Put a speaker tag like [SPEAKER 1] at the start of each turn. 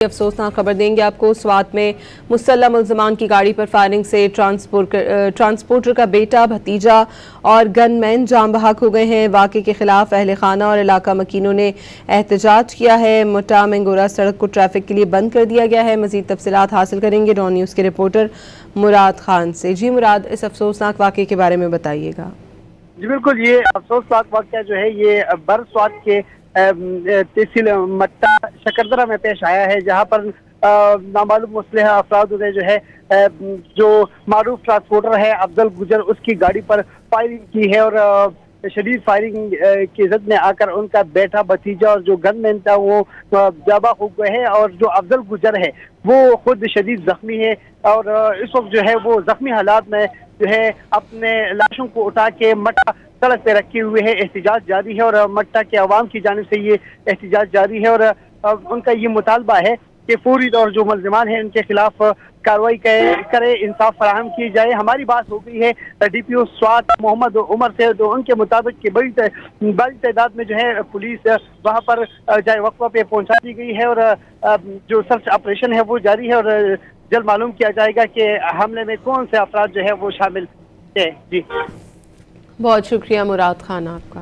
[SPEAKER 1] अफसोसनाक खबर देंगे आपको। स्वात में मुसल्लह मुल्ज़िमान की गाड़ी पर फायरिंग से ट्रांसपोर्टर का बेटा, भतीजा और गनमैन जान बहक हो गए हैं। वाक़े के खिलाफ अहले खाना और इलाका मकीनों ने एहतजाज किया है। मटा मेंगोरा सड़क को ट्रैफिक के लिए बंद कर दिया गया है। मज़ीद तफसीलात हासिल करेंगे डॉन न्यूज़ के रिपोर्टर मुराद खान से। जी मुराद, इस अफसोसनाक वाक़े के बारे में बताइएगा।
[SPEAKER 2] जी बिल्कुल, ये अफसोसनाक वाक़या जो है ये बरस्वात के तहसील मट्टा शकरदरा में पेश आया है, जहाँ पर नामालूम मुसल्लह अफराद ने जो है जो मारूफ ट्रांसपोर्टर है अफजल गुजर, उसकी गाड़ी पर फायरिंग की है और शदीद फायरिंग की जद में आकर उनका बेटा, भतीजा और जो गनमैन था वो जाबा हो गए हैं। और जो अफजल गुजर है वो खुद शदीद जख्मी है और इस वक्त जो है वो जख्मी हालात में जो है अपने लाशों को उठा के मट्टा सड़क पे रखे हुए है। एहतजाज जारी है और मट्टा के अवाम की जानिब से ये एहतजाज जारी है और उनका ये मुतालबा है कि फौरी और जो मुल्ज़िमान हैं उनके खिलाफ कार्रवाई करे, इंसाफ फराहम की जाए। हमारी बात हो गई है DPO स्वात मोहम्मद उमर से, तो उनके मुताबिक कि बड़ी तादाद में जो है पुलिस वहाँ पर जाए वक्फा पे पहुँचा दी गई है और जो सर्च ऑपरेशन है वो जारी है और जल्द मालूम किया जाएगा कि हमले में कौन से अफराद जो है वो शामिल है। जी
[SPEAKER 1] बहुत शुक्रिया मुराद खान आपका।